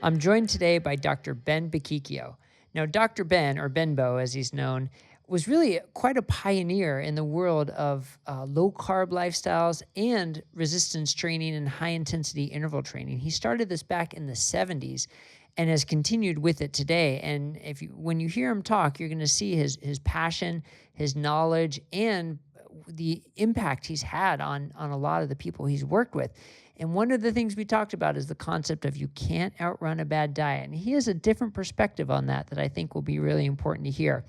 I'm joined today by Dr. Ben Bocchicchio. Now, Dr. Ben, or Ben Bo as he's known, was really quite a pioneer in the world of low-carb lifestyles and resistance training and high-intensity interval training. He started this back in the 70s and has continued with it today. And when you hear him talk, you're going to see his passion, his knowledge, and the impact he's had on a lot of the people he's worked with. And one of the things we talked about is the concept of you can't outrun a bad diet. And he has a different perspective on that I think will be really important to hear.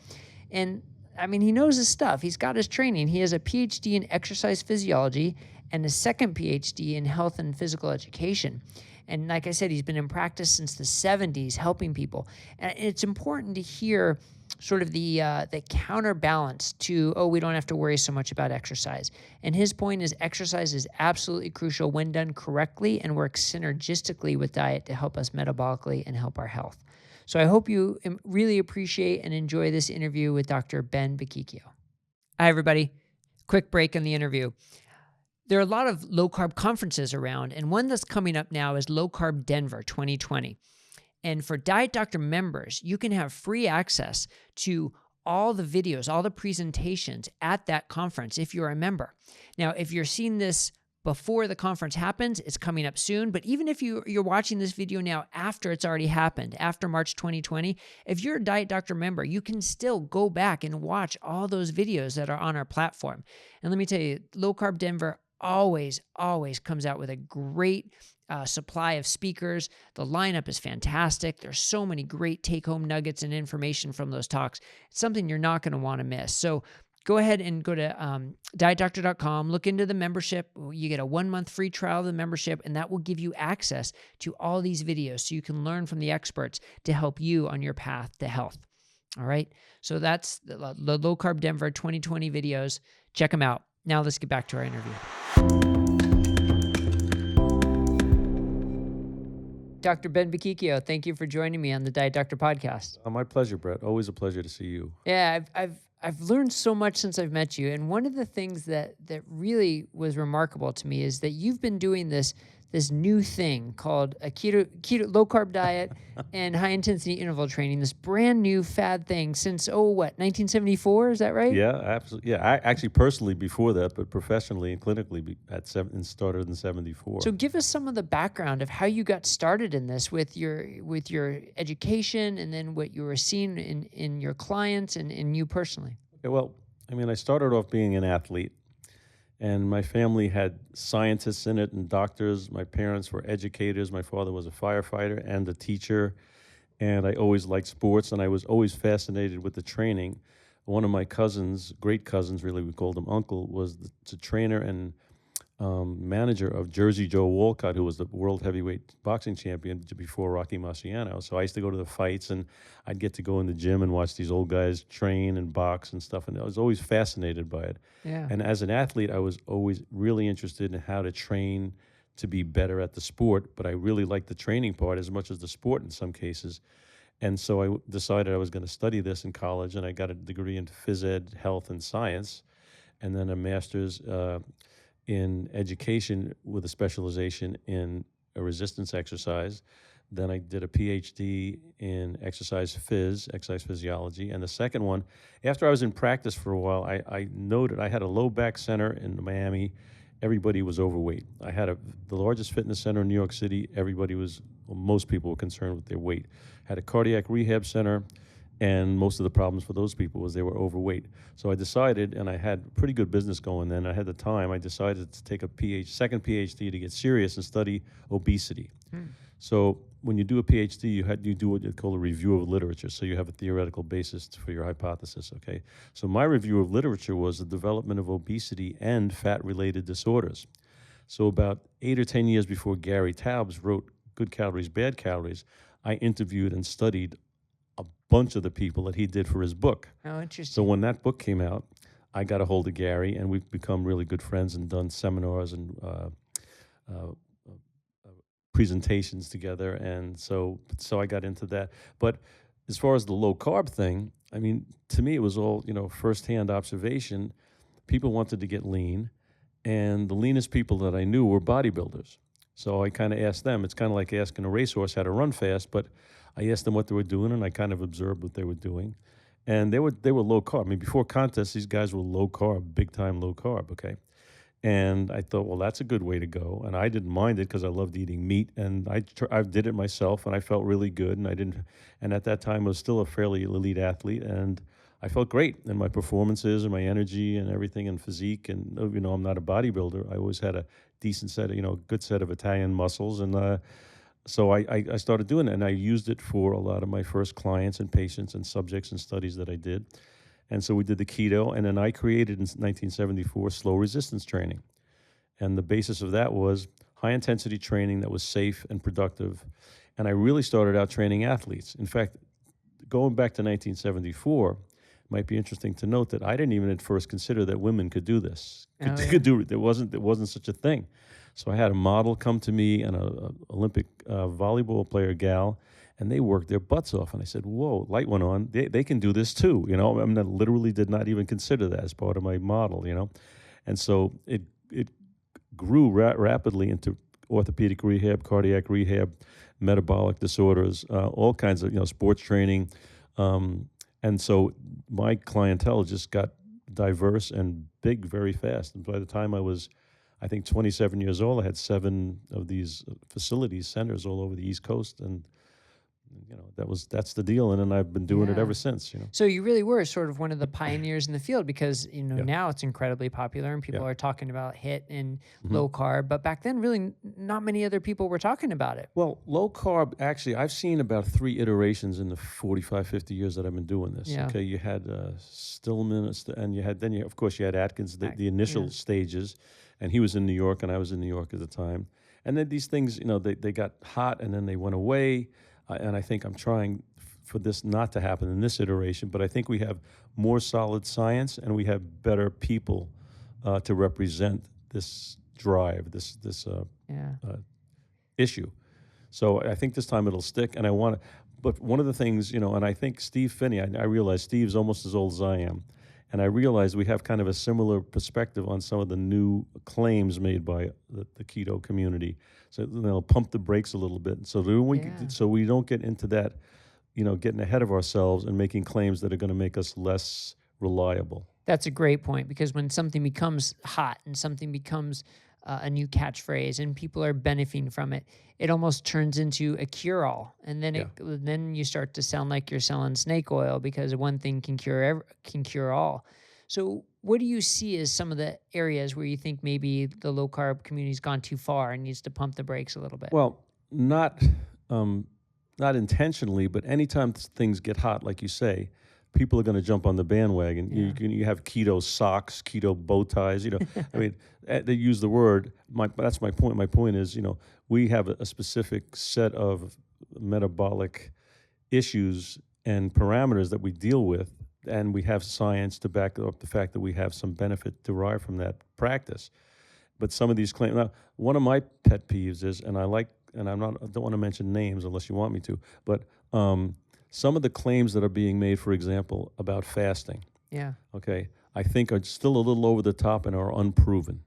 And I mean, he knows his stuff. He's got his training. He has a PhD in exercise physiology and a second PhD in health and physical education. And like I said, he's been in practice since the 70s, helping people. And it's important to hear sort of the counterbalance to, we don't have to worry so much about exercise. And his point is exercise is absolutely crucial when done correctly and works synergistically with diet to help us metabolically and help our health. So I hope you really appreciate and enjoy this interview with Dr. Ben Bocchicchio. Hi, everybody. Quick break in the interview. There are a lot of low-carb conferences around, and one that's coming up now is Low-Carb Denver 2020. And for Diet Doctor members, you can have free access to all the videos, all the presentations at that conference if you're a member. Now, if you're seeing this before the conference happens, it's coming up soon. But even if you're watching this video now after it's already happened, after March 2020, if you're a Diet Doctor member, you can still go back and watch all those videos that are on our platform. And let me tell you, Low Carb Denver always comes out with a great supply of speakers. The lineup is fantastic. There's so many great take-home nuggets and information from those talks. It's something you're not going to want to miss. So go ahead and go to dietdoctor.com, look into the membership. You get a 1-month free trial of the membership, and that will give you access to all these videos so you can learn from the experts to help you on your path to health. All right? So that's the Low Carb Denver 2020 videos. Check them out. Now let's get back to our interview. Dr. Ben Bocchicchio, thank you for joining me on the Diet Doctor podcast. My pleasure, Brett. Always a pleasure to see you. Yeah, I've learned so much since I've met you, and one of the things that really was remarkable to me is that you've been doing this new thing called a keto low carb diet and high intensity interval training. This brand new fad thing since 1974? Is that right? Yeah, absolutely. Yeah, I actually personally before that, but professionally and clinically started in 74. So give us some of the background of how you got started in this with your education, and then what you were seeing in your clients and in you personally. Okay, well, I mean, I started off being an athlete, and my family had scientists in it and doctors. My parents were educators. My father was a firefighter and a teacher, and I always liked sports, and I was always fascinated with the training. One of my cousins, great cousins really, we called him uncle, was the trainer and manager of Jersey Joe Walcott, who was the world heavyweight boxing champion before Rocky Marciano. So I used to go to the fights, and I'd get to go in the gym and watch these old guys train and box and stuff, and I was always fascinated by it. Yeah. And as an athlete, I was always really interested in how to train to be better at the sport, but I really liked the training part as much as the sport in some cases. And so I decided I was going to study this in college, and I got a degree in phys ed, health, and science, and then a master's in education with a specialization in resistance exercise. Then I did a PhD in exercise physiology. And the second one, after I was in practice for a while, I noted I had a low back center in Miami. Everybody was overweight. I had the largest fitness center in New York City. Most people were concerned with their weight. Had a cardiac rehab center, and most of the problems for those people was they were overweight. So I decided, and I had pretty good business going then, I had the time, I decided to take a second PhD to get serious and study obesity. So when you do a PhD, you do what you call a review of literature, so you have a theoretical basis for your hypothesis, okay? So my review of literature was the development of obesity and fat-related disorders. So about 8 or 10 years before Gary Taubes wrote Good Calories, Bad Calories, I interviewed and studied a bunch of the people that he did for his book. Oh, interesting. So when that book came out, I got a hold of Gary, and we've become really good friends and done seminars and presentations together. And so I got into that. But as far as the low carb thing, I mean, to me, it was all, firsthand observation. People wanted to get lean, and the leanest people that I knew were bodybuilders. So I kind of asked them. It's kind of like asking a racehorse how to run fast, but I asked them what they were doing, and I kind of observed what they were doing. And they were low carb. I mean, before contests, these guys were low carb, big time low carb. Okay, and I thought, well, that's a good way to go. And I didn't mind it because I loved eating meat, and I did it myself, and I felt really good. And I didn't. And at that time, I was still a fairly elite athlete, and I felt great in my performances and my energy and everything and physique. And I'm not a bodybuilder. I always had a decent set of, good set of Italian muscles, and so I started doing it, and I used it for a lot of my first clients and patients and subjects and studies that I did. And so we did the keto, and then I created in 1974 slow resistance training. And the basis of that was high intensity training that was safe and productive. And I really started out training athletes. In fact, going back to 1974, it might be interesting to note that I didn't even at first consider that women could do this. Oh, yeah. Could do it. There wasn't such a thing. So I had a model come to me and a Olympic volleyball player gal, and they worked their butts off. And I said, whoa, light went on. They can do this too. I mean, I literally did not even consider that as part of my model, And so it grew rapidly into orthopedic rehab, cardiac rehab, metabolic disorders, all kinds of, sports training. And so my clientele just got diverse and big very fast. And by the time I was, I think, 27 years old, I had 7 of these facilities, centers all over the East Coast. And, that's the deal. And then I've been doing it Yeah. ever since, So you really were sort of one of the pioneers in the field because, Yeah. now it's incredibly popular and people Yeah. are talking about HIIT and Mhm. low carb. But back then, really not many other people were talking about it. Well, low carb, actually, I've seen about 3 iterations in the 45, 50 years that I've been doing this. Yeah. Okay, you had Stillman, and of course, you had Atkins, the initial Yeah. stages, and he was in New York, and I was in New York at the time. And then these things, they got hot, and then they went away. And I think I'm trying for this not to happen in this iteration, but I think we have more solid science, and we have better people to represent this drive, this Yeah. issue. So I think this time it'll stick, and but one of the things, and I think Steve Finney, I realize Steve's almost as old as I am, and I realize we have kind of a similar perspective on some of the new claims made by the keto community. So they'll pump the brakes a little bit, so we don't get into that, getting ahead of ourselves and making claims that are going to make us less reliable. That's a great point because when something becomes hot and something becomes a new catchphrase and people are benefiting from it, it almost turns into a cure-all, and then then you start to sound like you're selling snake oil because one thing can cure all. So, what do you see as some of the areas where you think maybe the low carb community's gone too far and needs to pump the brakes a little bit? Well, not intentionally, but anytime things get hot, like you say, people are going to jump on the bandwagon. Yeah. You have keto socks, keto bow ties. I mean, they use the word. That's my point. My point is, we have a specific set of metabolic issues and parameters that we deal with, and we have science to back up the fact that we have some benefit derived from that practice. But some of these claims. Now, one of my pet peeves is, and I don't want to mention names unless you want me to, but some of the claims that are being made, for example, about fasting, Yeah. okay, I think are still a little over the top and are unproven.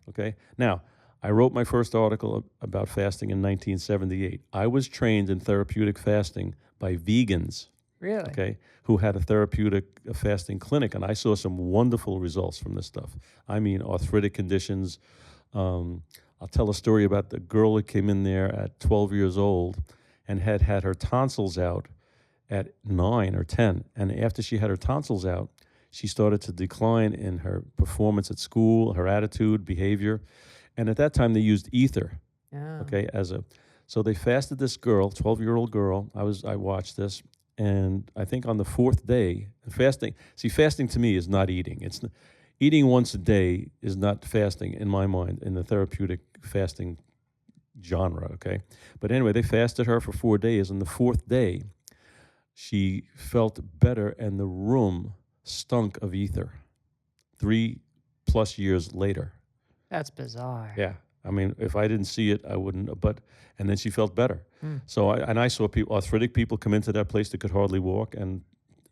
Okay. Now, I wrote my first article about fasting in 1978. I was trained in therapeutic fasting by vegans, Really? okay, who had a therapeutic fasting clinic, and I saw some wonderful results from this stuff. I mean, arthritic conditions. I'll tell a story about the girl that came in there at 12 years old and had her tonsils out at 9 or 10. And after she had her tonsils out, she started to decline in her performance at school, her attitude, behavior. And at that time, they used ether, Yeah. okay, so they fasted this girl, 12-year-old girl. I watched this, and I think on the 4th day, fasting to me is not eating. Eating once a day is not fasting in my mind, in the therapeutic fasting genre, okay? But anyway, they fasted her for 4 days, and the 4th day, she felt better, and the room stunk of ether 3+ years later. That's bizarre. Yeah. I mean, if I didn't see it, I wouldn't, and then she felt better. Hmm. So I saw arthritic people come into that place that could hardly walk, and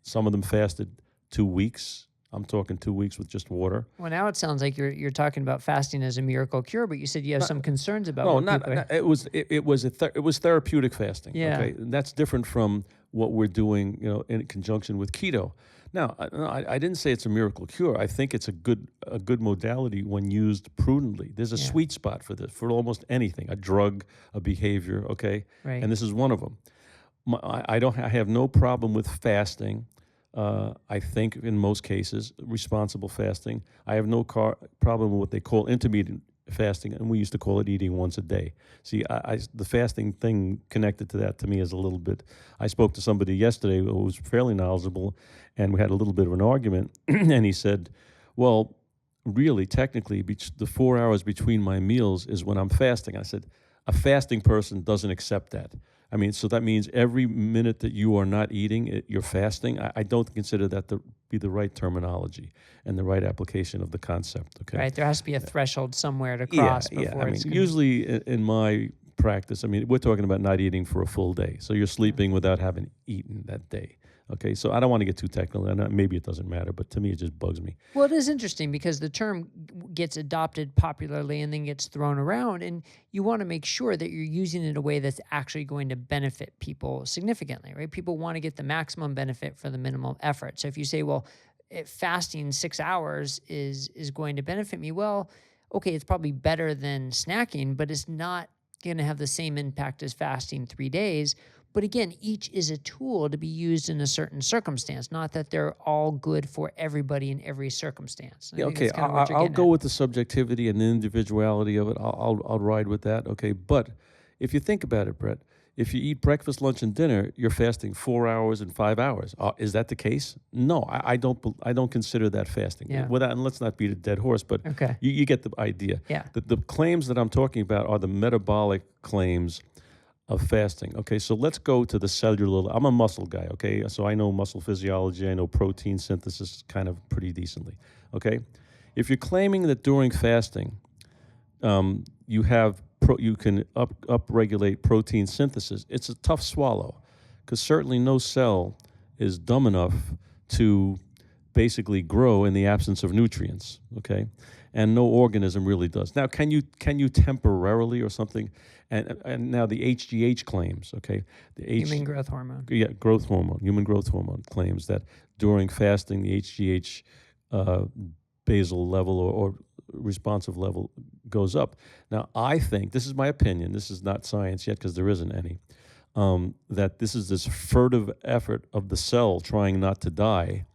some of them fasted 2 weeks. I'm talking 2 weeks with just water. Well, now it sounds like you're talking about fasting as a miracle cure, but you said you have some concerns about No, what people are. it was therapeutic fasting. Yeah. Okay, and that's different from what we're doing, in conjunction with keto. Now, I didn't say it's a miracle cure. I think it's a good modality when used prudently. There's a Yeah. sweet spot for this for almost anything, a drug, a behavior. Okay, Right. and this is one of them. I have no problem with fasting. I think in most cases, responsible fasting. I have no problem with what they call intermittent fasting, and we used to call it eating once a day. See, the fasting thing connected to that to me is a little bit. I spoke to somebody yesterday who was fairly knowledgeable, and we had a little bit of an argument, and he said, well, really, technically, the 4 hours between my meals is when I'm fasting. I said, a fasting person doesn't accept that. I mean, so that means every minute that you are not eating, you're fasting. I don't consider that to be the right terminology and the right application of the concept. Okay. Right. There has to be a threshold somewhere to Yeah, cross yeah. before I mean, it's gonna. usually in my practice, I mean, we're talking about not eating for a full day. So you're sleeping without having eaten that day. Okay. So I don't want to get too technical, and maybe it doesn't matter, but to me, it just bugs me. Well, it is interesting because the term gets adopted popularly and then gets thrown around, and you want to make sure that you're using it in a way that's actually going to benefit people significantly, right? People want to get the maximum benefit for the minimum effort. So if you say, well, fasting 6 hours is going to benefit me, well, okay, it's probably better than snacking, but it's not going to have the same impact as fasting 3 days. But again, each is a tool to be used in a certain circumstance, not that they're all good for everybody in every circumstance. I Yeah, think okay. that's kind of what you're I'll getting go at. with the subjectivity and the individuality of it. I'll ride with that. Okay, but if you think about it, Brett, if you eat breakfast, lunch, and dinner, you're fasting 4 hours and 5 hours. Is that the case? No, I don't. I don't consider that fasting. Yeah. And let's not beat a dead horse, but Okay. you get the idea. Yeah. The claims that I'm talking about are the metabolic claims of fasting. Okay, so let's go to the cellular. I'm a muscle guy, okay? So I know muscle physiology, I know protein synthesis kind of pretty decently, okay? If you're claiming that during fasting, you can upregulate protein synthesis, it's a tough swallow, because certainly no cell is dumb enough to basically grow in the absence of nutrients, okay? And no organism really does. Now, can you temporarily or something? And now the HGH claims, okay? The Human growth hormone. Yeah, growth hormone, human growth hormone claims that during fasting, the HGH basal level or responsive level goes up. Now, I think, this is my opinion, this is not science yet because there isn't any, that this is this furtive effort of the cell trying not to die.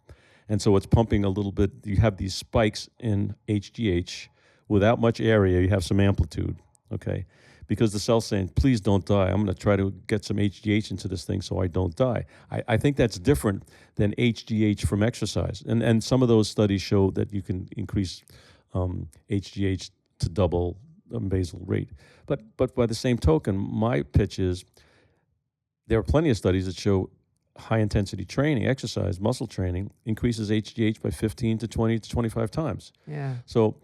And so it's pumping a little bit. You have these spikes in HGH without much area. You have some amplitude, okay? Because the cell's saying, please don't die. I'm going to try to get some HGH into this thing so I don't die. I think that's different than HGH from exercise. And some of those studies show that you can increase HGH to double basal rate. But by the same token, my pitch is there are plenty of studies that show high-intensity training, exercise, muscle training, increases HGH by 15 to 20 to 25 times. Yeah. So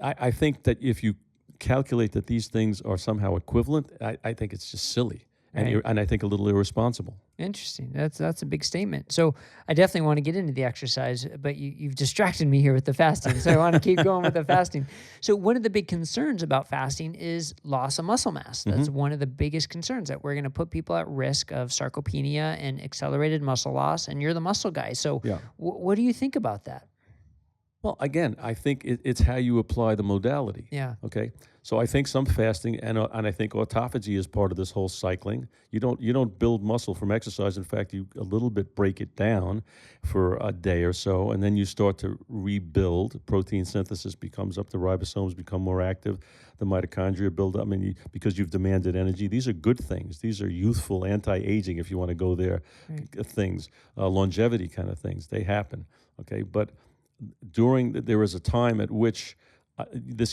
I think that if you calculate that these things are somehow equivalent, I think it's just silly. Right. And I think a little irresponsible. Interesting. That's a big statement. So I definitely want to get into the exercise, but you've distracted me here with the fasting. So I want to keep going with the fasting. So one of the big concerns about fasting is loss of muscle mass. That's one of the biggest concerns, that we're going to put people at risk of sarcopenia and accelerated muscle loss. And you're the muscle guy. So Yeah. What do you think about that? Well, again, I think it's how you apply the modality. Yeah. Okay. So I think some fasting and I think autophagy is part of this whole cycling. You don't build muscle from exercise. In fact, you a little bit break it down for a day or so, and then you start to rebuild. Protein synthesis becomes up. The ribosomes become more active. The mitochondria build up. I mean, because you've demanded energy. These are good things. These are youthful, anti-aging, if you want to go there, things, longevity kind of things. They happen. Okay, but there is a time at which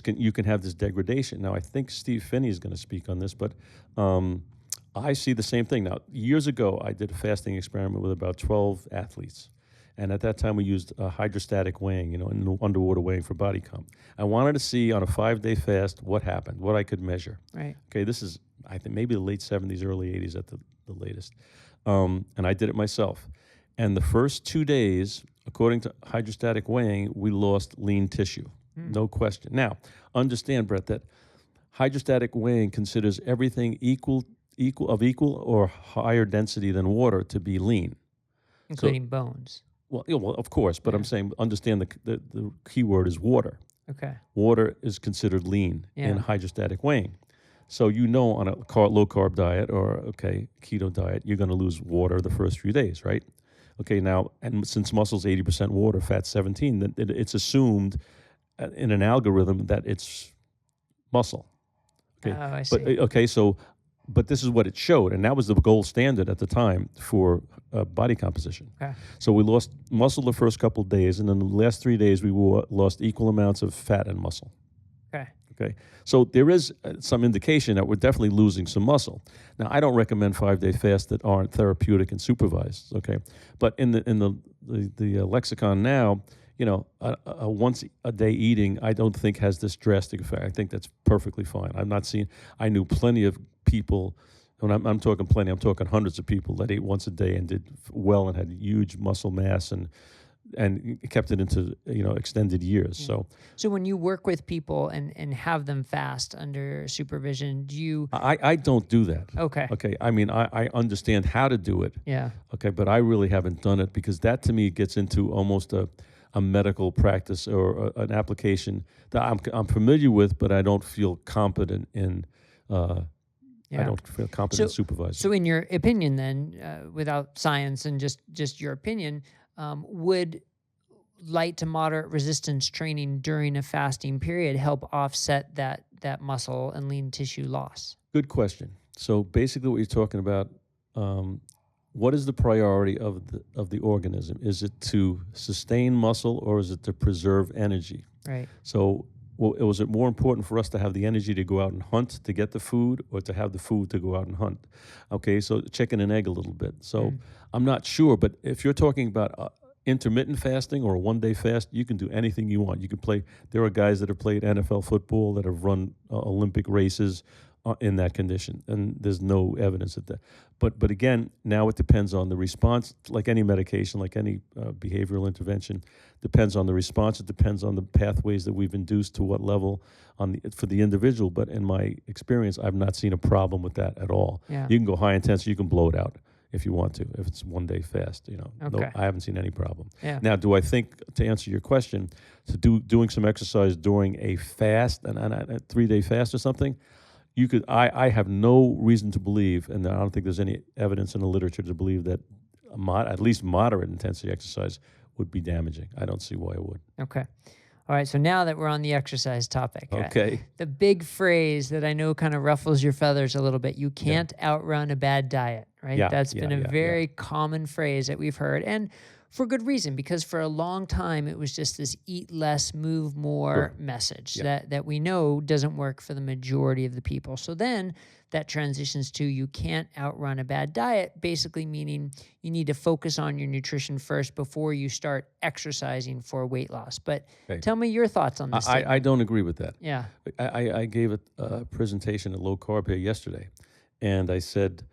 you can have this degradation. Now, I think Steve Finney is going to speak on this, but I see the same thing. Now, years ago, I did a fasting experiment with about 12 athletes, and at that time, we used hydrostatic weighing, and underwater weighing for body comp. I wanted to see on a 5-day fast what happened, what I could measure. Right. Okay, this is, I think, maybe the late 70s, early 80s at the latest, and I did it myself. And the first 2 days according to hydrostatic weighing, we lost lean tissue, no question. Now, understand, Brett, that hydrostatic weighing considers everything equal or higher density than water to be lean. including bones. Well, yeah, well, of course, but I'm Yeah. saying understand the key word is water. Okay. Water is considered lean in Yeah. hydrostatic weighing. So on a low carb diet or keto diet, you're going to lose water the first few days, right? Okay, now and since muscle's 80% water, fat 17, then it's assumed in an algorithm that it's muscle. Okay, Oh, I but see. but this is what it showed, and that was the gold standard at the time for body composition. Okay. So we lost muscle the first couple of days, and then the last 3 days we lost equal amounts of fat and muscle. Okay. Okay, so there is some indication that we're definitely losing some muscle. Now, I don't recommend 5-day fasts that aren't therapeutic and supervised. Okay, but in the lexicon now, a once a day eating, I don't think has this drastic effect. I think that's perfectly fine. I knew plenty of people. When I'm talking plenty, I'm talking hundreds of people that ate once a day and did well and had huge muscle mass and kept it into extended years. So when you work with people and have them fast under supervision, do you? I don't do that. Okay. Okay. I mean, I understand how to do it. Yeah. Okay, but I really haven't done it because that to me gets into almost a medical practice or an application that I'm familiar with, but I don't feel competent in. I don't feel competent in supervising. So in your opinion, then, without science and just your opinion, would light to moderate resistance training during a fasting period help offset that muscle and lean tissue loss? Good question. So basically, what you're talking about, what is the priority of the organism? Is it to sustain muscle or is it to preserve energy? Right. So, was it more important for us to have the energy to go out and hunt to get the food, or to have the food to go out and hunt? Okay, so chicken and egg a little bit. So I'm not sure, but if you're talking about intermittent fasting or a one-day fast, you can do anything you want. You can play. There are guys that have played NFL football that have run Olympic races in that condition, and there's no evidence of that. But again, now it depends on the response. Like any medication, like any behavioral intervention, depends on the response. It depends on the pathways that we've induced to what level for the individual. But in my experience, I've not seen a problem with that at all. Yeah. You can go high intensity, you can blow it out if you want to. If it's one day fast, Okay. no, I haven't seen any problem. Yeah. Now, do I think, to answer your question, doing some exercise during a fast and a 3-day fast or something? I have no reason to believe, and I don't think there's any evidence in the literature to believe that at least moderate intensity exercise would be damaging. I don't see why it would. Okay. All right. So now that we're on the exercise topic, Okay. the big phrase that I know kind of ruffles your feathers a little bit: you can't outrun a bad diet, right? Yeah, That's been a yeah. very common phrase that we've heard, and for good reason, because for a long time it was just this eat less, move more message that we know doesn't work for the majority of the people. So then that transitions to you can't outrun a bad diet, basically meaning you need to focus on your nutrition first before you start exercising for weight loss. But tell me your thoughts on this. I don't agree with that. Yeah. I gave a presentation at Low Carb here yesterday, and I said,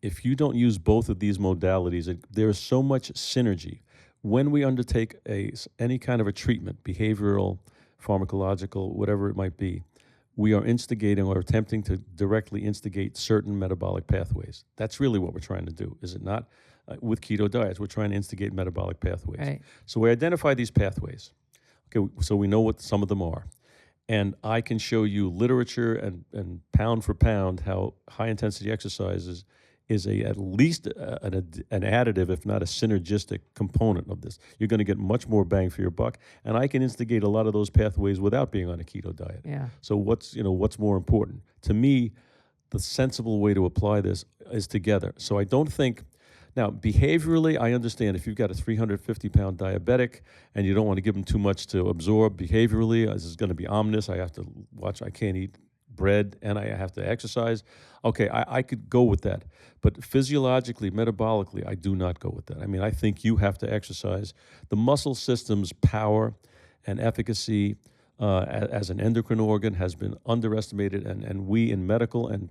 if you don't use both of these modalities, there is so much synergy. When we undertake any kind of a treatment, behavioral, pharmacological, whatever it might be, we are instigating or attempting to directly instigate certain metabolic pathways. That's really what we're trying to do, is it not? With keto diets, we're trying to instigate metabolic pathways. Right. So we identify these pathways. Okay, so we know what some of them are. And I can show you literature and pound for pound how high-intensity exercises is at least an additive, if not a synergistic component of this. You're going to get much more bang for your buck, and I can instigate a lot of those pathways without being on a keto diet. Yeah. So what's more important? To me, the sensible way to apply this is together. So I don't think. Now, behaviorally, I understand if you've got a 350-pound diabetic and you don't want to give them too much to absorb behaviorally, this is going to be ominous. I have to watch. I can't eat bread and I have to exercise. Okay, I could go with that. But physiologically, metabolically, I do not go with that. I mean, I think you have to exercise. The muscle system's power and efficacy as an endocrine organ has been underestimated, and we in medical and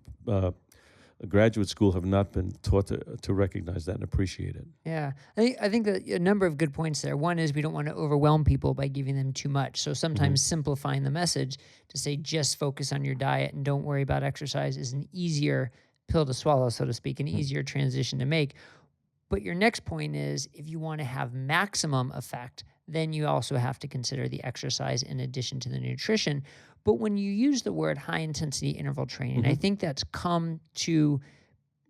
graduate school have not been taught to recognize that and appreciate it. Yeah, I think that a number of good points there. One is we don't want to overwhelm people by giving them too much. So Hmm. sometimes simplifying the message to say just focus on your diet and don't worry about exercise is an easier pill to swallow, so to speak, an easier transition to make. But your next point is if you want to have maximum effect, then you also have to consider the exercise in addition to the nutrition. But when you use the word high intensity interval training, I Hmm. think that's come to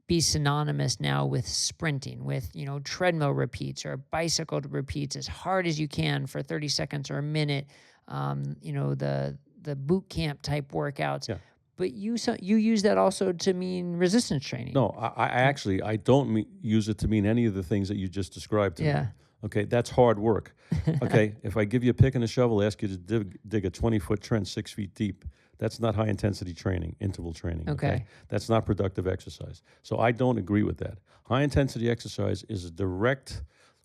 be synonymous now with sprinting, with, treadmill repeats or bicycle repeats as hard as you can for 30 seconds or a minute, the boot camp type workouts. Yeah. But you use that also to mean resistance training. No, I actually I don't use it to mean any of the things that you just described to me. Yeah. Okay, that's hard work. Okay, if I give you a pick and a shovel, ask you to dig a 20-foot trench 6 feet deep, that's not high intensity training, interval training. Okay. That's not productive exercise. So I don't agree with that. High intensity exercise is a direct,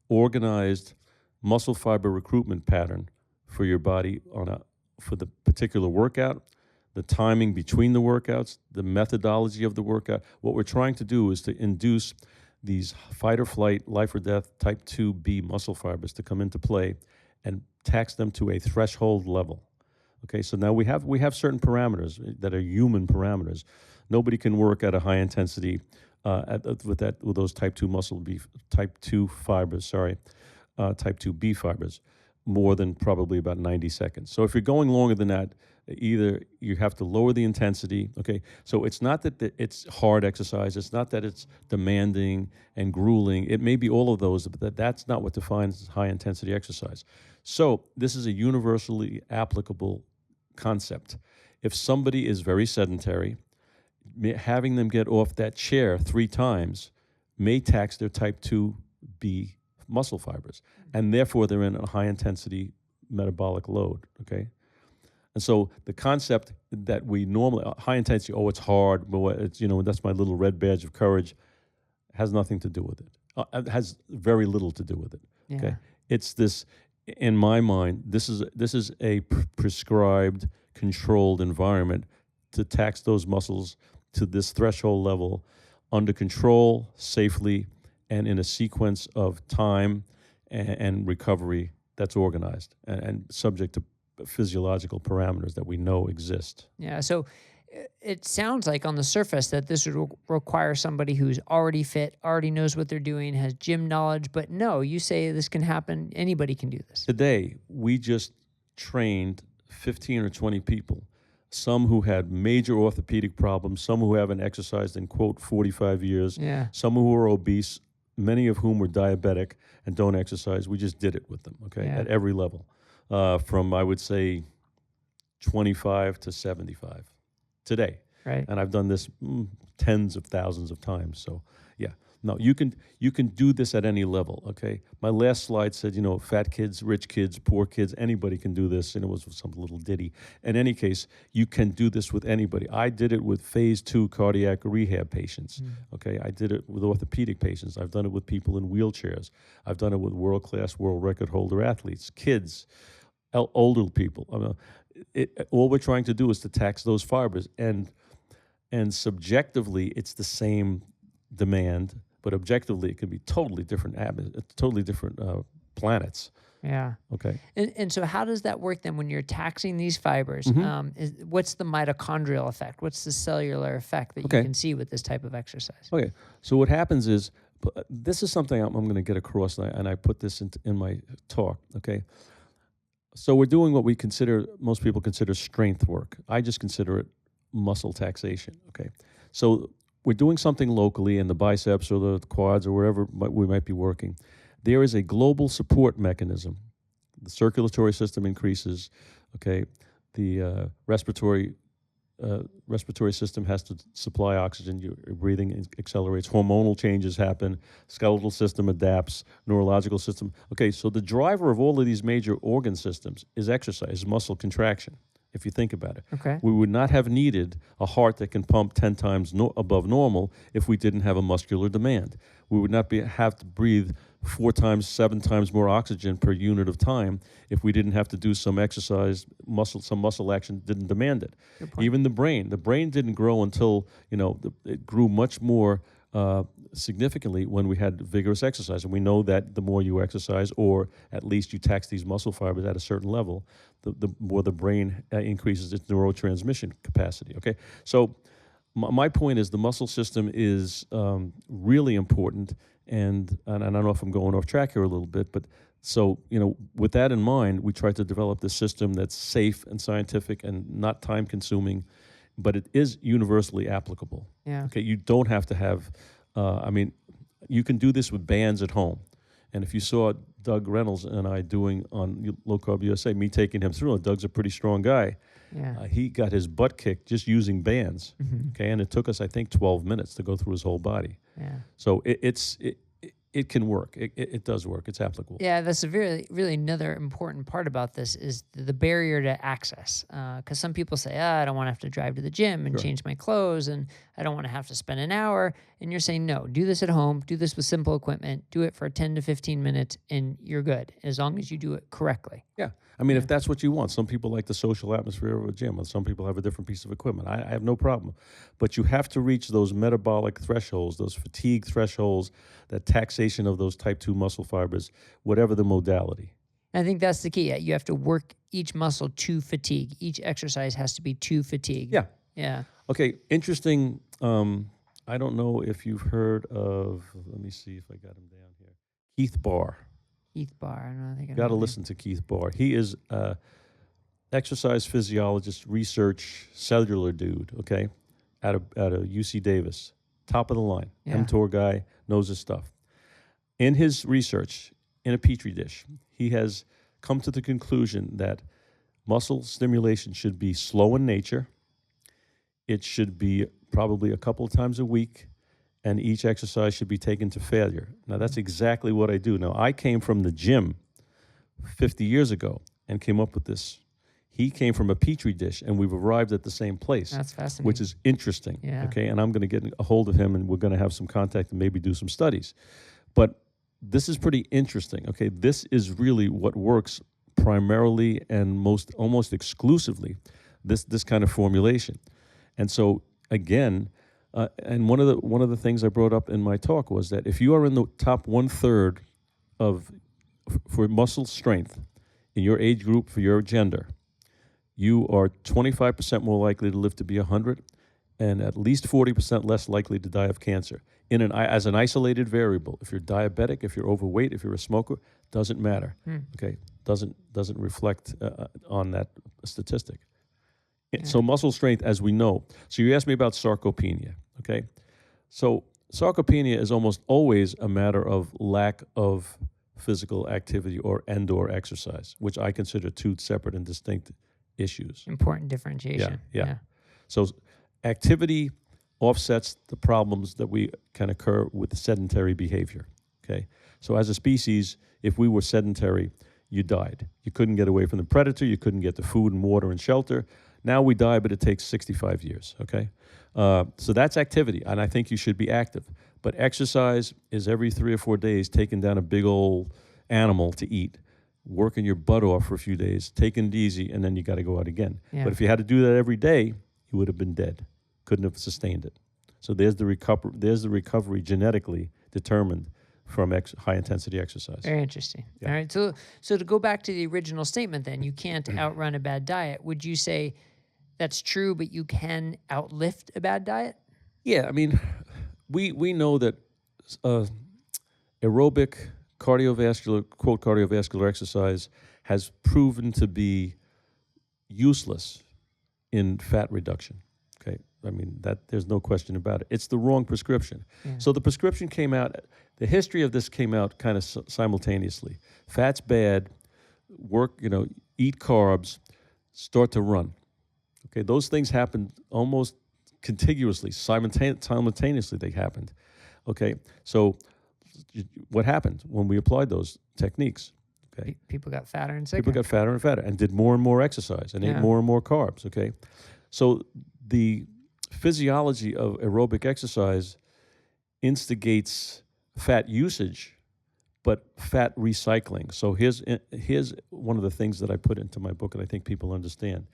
organized muscle fiber recruitment pattern for your body for the particular workout, the timing between the workouts, the methodology of the workout. What we're trying to do is to induce these fight or flight, life or death type 2B muscle fibers to come into play and tax them to a threshold level. Okay, so now we have certain parameters that are human parameters. Nobody can work at a high intensity with those type 2 type 2 fibers, type 2B fibers, more than probably about 90 seconds. So if you're going longer than that, either you have to lower the intensity. Okay, so it's not that it's hard exercise. It's not that it's demanding and grueling. It may be all of those, but that's not what defines high intensity exercise. So this is a universally applicable concept. If somebody is very sedentary, having them get off that chair 3 times may tax their type 2B muscle fibers, and therefore they're in a high intensity metabolic load. Okay. And so the concept that we normally, high intensity, it's hard, but it's, that's my little red badge of courage, has nothing to do with it. It has very little to do with it. Yeah. Okay. It's this, in my mind, this is a prescribed, controlled environment to tax those muscles to this threshold level under control, safely, and in a sequence of time and recovery that's organized and subject to physiological parameters that we know exist. Yeah. So it sounds like on the surface that this would require somebody who's already fit, already knows what they're doing, has gym knowledge. But no, you say this can happen. Anybody can do this. Today, we just trained 15 or 20 people, some who had major orthopedic problems, some who haven't exercised in, quote, 45 years, Yeah. some who are obese, many of whom were diabetic and don't exercise. We just did it with them, okay, Yeah. at every level. From, I would say, 25 to 75 today. Right. And I've done this tens of thousands of times. So, yeah. No, you can do this at any level, okay? My last slide said, fat kids, rich kids, poor kids, anybody can do this, and it was some little ditty. In any case, you can do this with anybody. I did it with phase 2 cardiac rehab patients, okay? I did it with orthopedic patients. I've done it with people in wheelchairs. I've done it with world-class world record holder athletes, kids, older people. All we're trying to do is to tax those fibers, and subjectively, it's the same demand, but objectively, it can be totally different planets. Yeah. Okay. And so how does that work then when you're taxing these fibers? What's the mitochondrial effect? What's the cellular effect that you can see with this type of exercise? Okay. So what happens is, this is something I'm going to get across, and I put this in my talk, okay? So we're doing what most people consider strength work. I just consider it muscle taxation, okay? So we're doing something locally in the biceps or the quads or wherever we might be working. There is a global support mechanism. The circulatory system increases, okay? The respiratory system has to supply oxygen. Your breathing accelerates. Hormonal changes happen. Skeletal system adapts. Neurological system. Okay, so the driver of all of these major organ systems is exercise, muscle contraction, if you think about it. Okay. We would not have needed a heart that can pump 10 times above normal if we didn't have a muscular demand. We would not have to breathe 4 times, 7 times more oxygen per unit of time if we didn't have to do some exercise, some muscle action didn't demand it. Good point. Even the brain didn't grow until, it grew much more significantly when we had vigorous exercise. And we know that the more you exercise, or at least you tax these muscle fibers at a certain level, the more the brain increases its neurotransmission capacity, okay? So my point is the muscle system is really important, and I don't know if I'm going off track here a little bit, but so, with that in mind, we try to develop this system that's safe and scientific and not time-consuming, but it is universally applicable. Yeah. Okay, you don't have to have, you can do this with bands at home. And if you saw Doug Reynolds and I doing on Low Carb USA, me taking him through it, Doug's a pretty strong guy. Yeah. He got his butt kicked just using bands. Mm-hmm. Okay, and it took us, I think, 12 minutes to go through his whole body. Yeah. So it can work. It does work. It's applicable. Yeah, that's a really another important part about this is the barrier to access. Because some people say, I don't want to have to drive to the gym and Sure. change my clothes, and I don't want to have to spend an hour. And you're saying, no, do this at home. Do this with simple equipment. Do it for 10 to 15 minutes, and you're good, as long as you do it correctly. Yeah. If that's what you want. Some people like the social atmosphere of a gym, and some people have a different piece of equipment. I have no problem. But you have to reach those metabolic thresholds, those fatigue thresholds, that taxation of those type 2 muscle fibers, whatever the modality. I think that's the key. You have to work each muscle to fatigue. Each exercise has to be to fatigue. Yeah. Yeah. Okay, interesting. I don't know if you've heard of, let me see if I got him down here, Keith Barr. Keith Barr. I don't think I Got to know listen to Keith Barr. He is exercise physiologist, research, cellular dude, okay, out of UC Davis. Top of the line. Yeah. mTOR guy, knows his stuff. In his research, in a petri dish, he has come to the conclusion that muscle stimulation should be slow in nature. It should be probably a couple of times a week, and each exercise should be taken to failure. Now, that's exactly what I do. Now, I came from the gym 50 years ago and came up with this. He came from a petri dish, and we've arrived at the same place. That's fascinating. Which is interesting. Yeah. Okay, and I'm going to get a hold of him, and we're going to have some contact and maybe do some studies. But this is pretty interesting. Okay, this is really what works primarily and almost exclusively, this kind of formulation. And so again, and one of the things I brought up in my talk was that if you are in the top 1/3 for muscle strength in your age group for your gender, you are 25% more likely to live to be 100, and at least 40% less likely to die of cancer. As an isolated variable, if you're diabetic, if you're overweight, if you're a smoker, doesn't matter. Okay, doesn't reflect on that statistic. Yeah. So muscle strength, as we know. So you asked me about sarcopenia. Okay, so sarcopenia is almost always a matter of lack of physical activity or exercise, which I consider 2 separate and distinct issues. Important differentiation. Yeah. So activity offsets the problems that we can occur with sedentary behavior. Okay. So as a species, if we were sedentary, you died. You couldn't get away from the predator. You couldn't get the food and water and shelter. Now we die, but it takes 65 years. Okay. So that's activity, and I think you should be active. But exercise is every 3 or 4 days taking down a big old animal to eat, working your butt off for a few days, taking it easy, and then you got to go out again. Yeah. But if you had to do that every day, you would have been dead. Couldn't have sustained it. So there's the recovery genetically determined from high-intensity exercise. Very interesting. Yeah. All right. So to go back to the original statement then, you can't outrun a bad diet. Would you say that's true, but you can outlift a bad diet? Yeah, we know that aerobic cardiovascular exercise has proven to be useless in fat reduction. Okay, that there's no question about it. It's the wrong prescription. Yeah. So the prescription came out. The history of this came out kind of simultaneously. Fat's bad. Eat carbs. Start to run. Okay, those things happened almost contiguously, simultaneously. They happened. Okay, so what happened when we applied those techniques? Okay, People got fatter and sicker. people got fatter and fatter and did more and more exercise and ate more and more carbs. Okay, so the physiology of aerobic exercise instigates fat usage, but fat recycling. So here's one of the things that I put into my book, and I think people understand.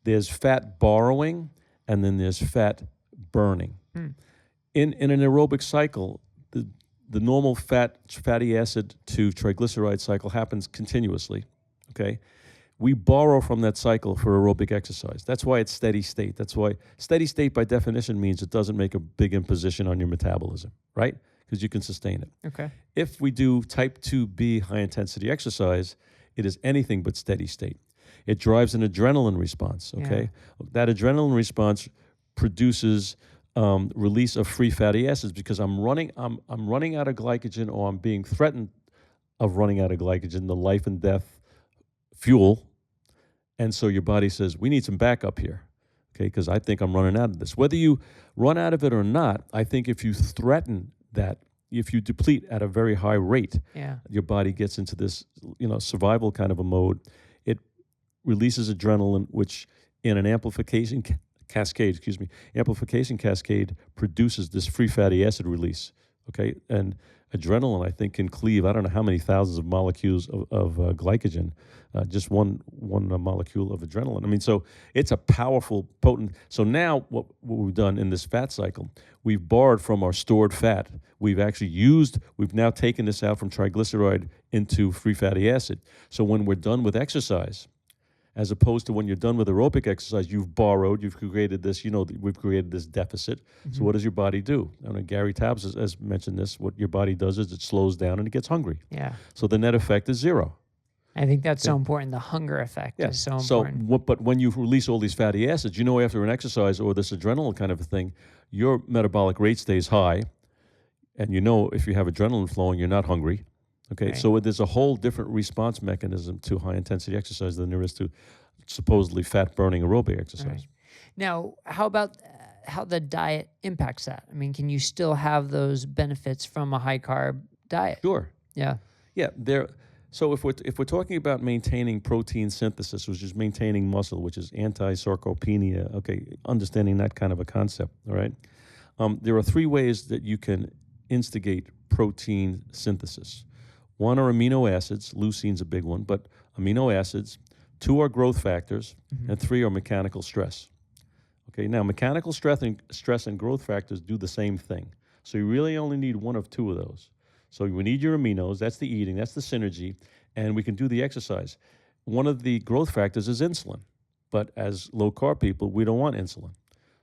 There's fat borrowing, and then there's fat burning. Hmm. In an aerobic cycle, the normal fatty acid to triglyceride cycle happens continuously. Okay, we borrow from that cycle for aerobic exercise. That's why it's steady state. That's why steady state by definition means it doesn't make a big imposition on your metabolism, right? Because you can sustain it. Okay. If we do type 2B high intensity exercise, it is anything but steady state. It drives an adrenaline response, okay? Yeah. That adrenaline response produces release of free fatty acids because I'm running out of glycogen, or I'm being threatened of running out of glycogen, the life and death fuel. And so your body says, we need some backup here, okay? Because I think I'm running out of this. Whether you run out of it or not, I think if you threaten that, if you deplete at a very high rate, your body gets into this, survival kind of a mode. It releases adrenaline, which in an amplification cascade produces this free fatty acid release, okay? And adrenaline, I think, can cleave, I don't know how many thousands of molecules of glycogen, just one molecule of adrenaline. I mean, so it's a powerful, potent. So now what we've done in this fat cycle, we've borrowed from our stored fat. We've now taken this out from triglyceride into free fatty acid. So when we're done with exercise, as opposed to when you're done with aerobic exercise, you've created this, we've created this deficit. Mm-hmm. So what does your body do? I know Gary Taubes has mentioned this. What your body does is it slows down and it gets hungry. Yeah. So the net effect is zero. I think that's so important. The hunger effect is so important. But when you release all these fatty acids, after an exercise or this adrenaline kind of a thing, your metabolic rate stays high. And if you have adrenaline flowing, you're not hungry. Okay, right. So there's a whole different response mechanism to high-intensity exercise than there is to supposedly fat-burning aerobic exercise. Right. Now, how about how the diet impacts that? I mean, can you still have those benefits from a high-carb diet? Sure. Yeah. Yeah. So if we're talking about maintaining protein synthesis, which is maintaining muscle, which is anti-sarcopenia, okay, understanding that kind of a concept, all right? There are three ways that you can instigate protein synthesis. One are amino acids. Leucine's a big one, but amino acids. Two are growth factors, mm-hmm. and three are mechanical stress. Okay, now mechanical stress and growth factors do the same thing. So you really only need one of two of those. So we need your aminos, that's the eating, that's the synergy, and we can do the exercise. One of the growth factors is insulin, but as low-carb people, we don't want insulin.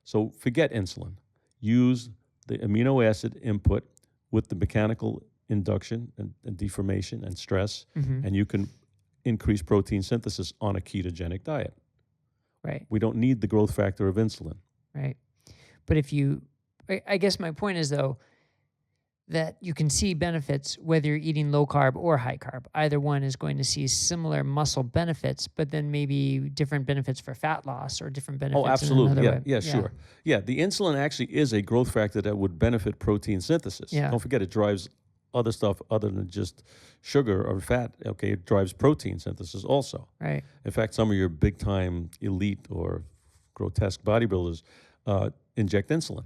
So forget insulin. Use the amino acid input with the mechanical induction and deformation and stress, mm-hmm. and you can increase protein synthesis on a ketogenic diet. Right. We don't need the growth factor of insulin. Right. But I guess my point is, though, that you can see benefits whether you're eating low carb or high carb. Either one is going to see similar muscle benefits, but then maybe different benefits for fat loss or different benefits. Oh, absolutely. In another way. Yeah, sure. Yeah, the insulin actually is a growth factor that would benefit protein synthesis. Yeah. Don't forget, it drives other stuff other than just sugar or fat. Okay, it drives protein synthesis also. Right. In fact, some of your big-time elite or grotesque bodybuilders inject insulin.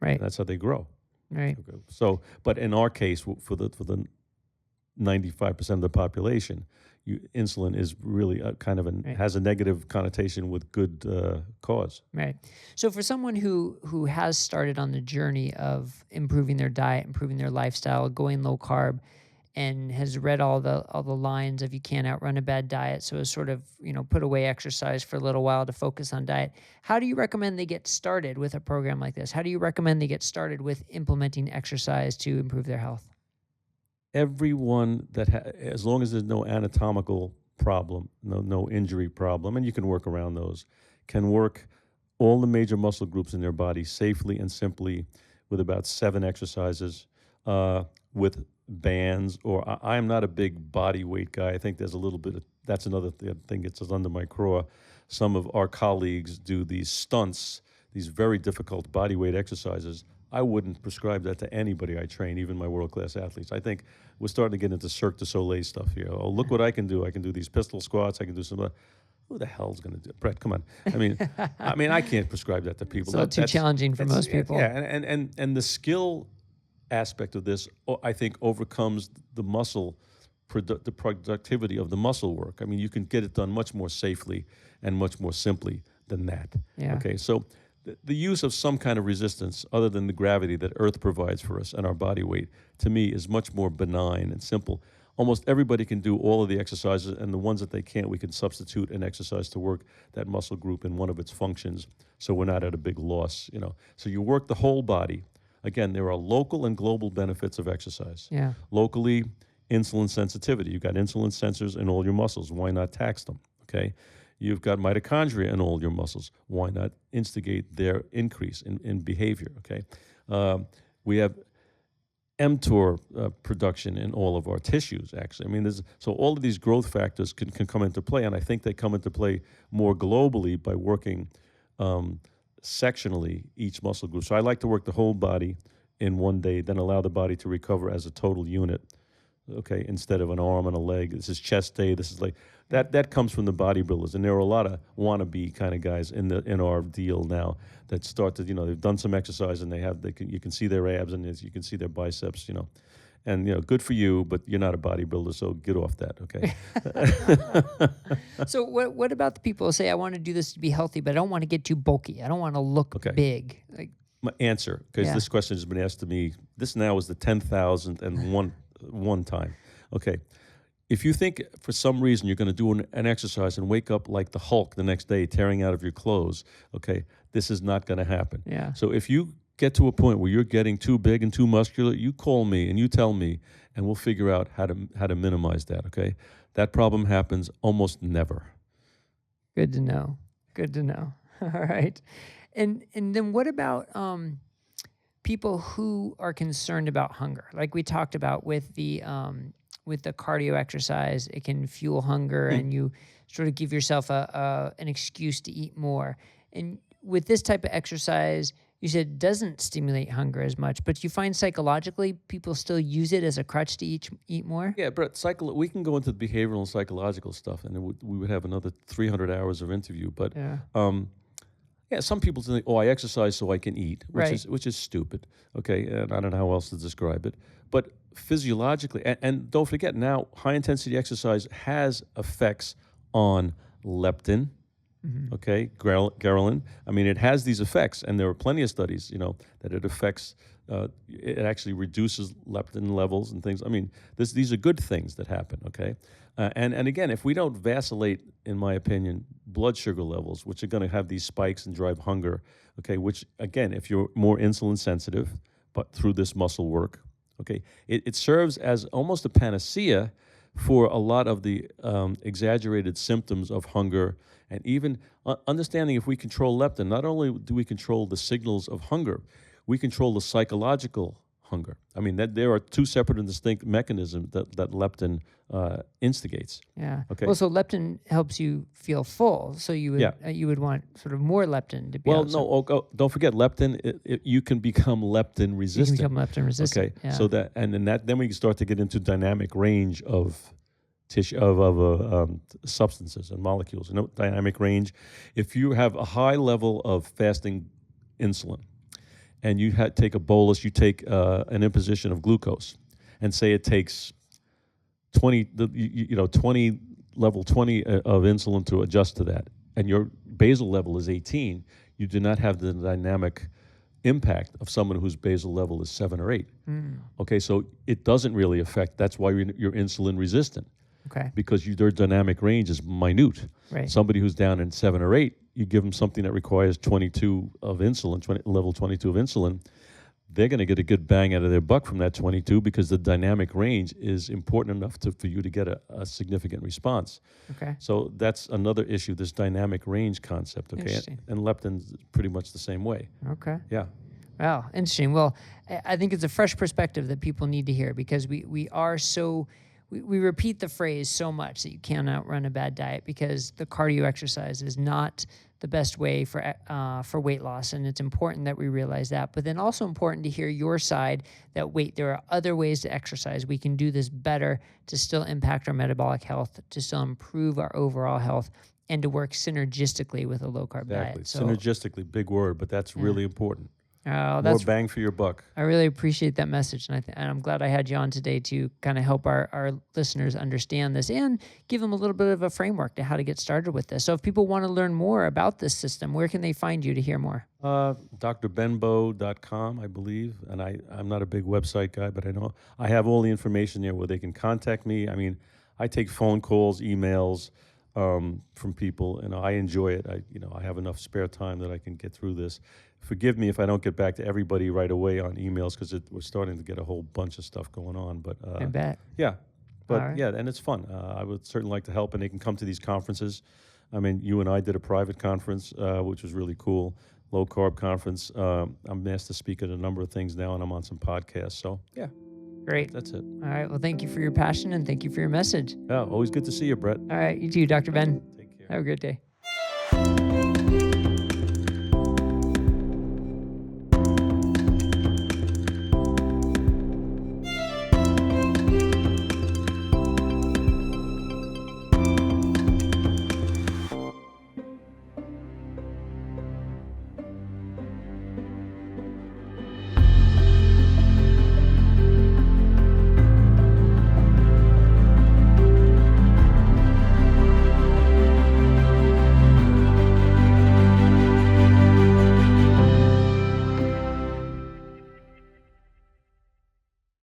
Right. That's how they grow. Right. Okay. So, but in our case, for the 95% of the population, insulin is really has a negative connotation with good cause. Right. So for someone who has started on the journey of improving their diet, improving their lifestyle, going low carb, and has read all the lines of you can't outrun a bad diet, so has sort of put away exercise for a little while to focus on diet. How do you recommend they get started with a program like this? How do you recommend they get started with implementing exercise to improve their health? Everyone as long as there's no anatomical problem, no injury problem, and you can work around those, can work all the major muscle groups in their body safely and simply with about 7 exercises with bands. Or I am not a big body weight guy. I think there's a little bit of, that's another thing that's under my craw. Some of our colleagues do these stunts, these very difficult body weight exercises. I wouldn't prescribe that to anybody I train, even my world-class athletes. I think we're starting to get into Cirque du Soleil stuff here. Oh, look what I can do. I can do these pistol squats. I can do some. Who the hell's going to do it? Brett, come on. I mean, I can't prescribe that to people. It's too challenging for most people. Yeah, and the skill aspect of this, I think, overcomes the the productivity of the muscle work. I mean, you can get it done much more safely and much more simply than that. Yeah. Okay, so the use of some kind of resistance other than the gravity that Earth provides for us and our body weight, to me, is much more benign and simple. Almost everybody can do all of the exercises, and the ones that they can't, we can substitute an exercise to work that muscle group in one of its functions, so we're not at a big loss, you know. So you work the whole body. Again, there are local and global benefits of exercise. Yeah. Locally, insulin sensitivity. You've got insulin sensors in all your muscles. Why not tax them? Okay. You've got mitochondria in all your muscles. Why not instigate their increase in behavior? Okay. We have mTOR production in all of our tissues, actually. I mean, so all of these growth factors can come into play, and I think they come into play more globally by working sectionally each muscle group. So I like to work the whole body in one day, then allow the body to recover as a total unit, okay, instead of an arm and a leg. This is chest day. This is like that comes from the bodybuilders, and there are a lot of wannabe kind of guys in our deal now that start to, you know, they've done some exercise and you can see their abs and you can see their biceps, you know. And, you know, good for you, but you're not a bodybuilder, so get off that, okay? So what about the people who say, I want to do this to be healthy, but I don't want to get too bulky. I don't want to look big. Like, my answer, because this question has been asked to me, this now is the 10,001 time. Okay. If you think for some reason you're going to do an exercise and wake up like the Hulk the next day tearing out of your clothes, okay, this is not going to happen. Yeah. So if you get to a point where you're getting too big and too muscular, you call me and you tell me, and we'll figure out how to minimize that, okay? That problem happens almost never. Good to know. Good to know. All right. And then what about people who are concerned about hunger? Like we talked about with the cardio exercise, it can fuel hunger and you sort of give yourself an excuse to eat more. And with this type of exercise, you said it doesn't stimulate hunger as much, but you find psychologically people still use it as a crutch to eat more? Yeah, but we can go into the behavioral and psychological stuff, and we would have another 300 hours of interview. But yeah, some people think, I exercise so I can eat, which is stupid. Okay, and I don't know how else to describe it. But physiologically, and don't forget now, high intensity exercise has effects on leptin. Okay, ghrelin. I mean, it has these effects, and there are plenty of studies, you know, that it affects. It actually reduces leptin levels and things. I mean, these are good things that happen. Okay, and again, if we don't vacillate, in my opinion, blood sugar levels, which are going to have these spikes and drive hunger. Okay, which again, if you're more insulin sensitive, but through this muscle work, okay, it serves as almost a panacea for a lot of the exaggerated symptoms of hunger. And even understanding if we control leptin, not only do we control the signals of hunger, we control the psychological hunger. I mean, that there are two separate and distinct mechanisms that leptin instigates. Yeah. Okay. Well, so leptin helps you feel full, so you would want sort of more leptin to be. Well, don't forget leptin. You can become leptin resistant. You can become leptin resistant. Okay. Yeah. So then we can start to get into dynamic range of tissue of substances and molecules. You know, dynamic range. If you have a high level of fasting insulin, and you take a bolus, you take an imposition of glucose, and say it takes 20 level 20 of insulin to adjust to that, and your basal level is 18, you do not have the dynamic impact of someone whose basal level is 7 or 8. Okay, so it doesn't really affect. That's why you're insulin resistant. Okay. Because their dynamic range is minute. Right. Somebody who's down in 7 or 8, you give them something that requires 22 of insulin, level 22 of insulin, they're going to get a good bang out of their buck from that 22 because the dynamic range is important enough for you to get a significant response. Okay. So that's another issue, this dynamic range concept. Okay. And leptin's pretty much the same way. Okay. Yeah. Wow, interesting. Well, I think it's a fresh perspective that people need to hear because we are so... We repeat the phrase so much that you can't outrun a bad diet because the cardio exercise is not the best way for weight loss, and it's important that we realize that. But then also important to hear your side that, there are other ways to exercise. We can do this better to still impact our metabolic health, to still improve our overall health, and to work synergistically with a low-carb diet. So, synergistically, big word, but that's really important. Oh, More that's bang for your buck. I really appreciate that message, and I'm glad I had you on today to kind of help our listeners understand this and give them a little bit of a framework to how to get started with this. So, if people want to learn more about this system, where can they find you to hear more? drbenbo.com, I believe. And I'm not a big website guy, but I know I have all the information there where they can contact me. I mean, I take phone calls, emails from people, and I enjoy it. I have enough spare time that I can get through this. Forgive me if I don't get back to everybody right away on emails because we're starting to get a whole bunch of stuff going on. But I bet. yeah, All but right. yeah, and it's fun. I would certainly like to help, and they can come to these conferences. I mean, you and I did a private conference, which was really cool. Low carb conference. I'm asked to speak at a number of things now, and I'm on some podcasts. So yeah, Great. that's it. All right. Well, thank you for your passion and thank you for your message. Yeah, always good to see you, Brett. All right. You too, Dr. Ben. Take care. Have a great day.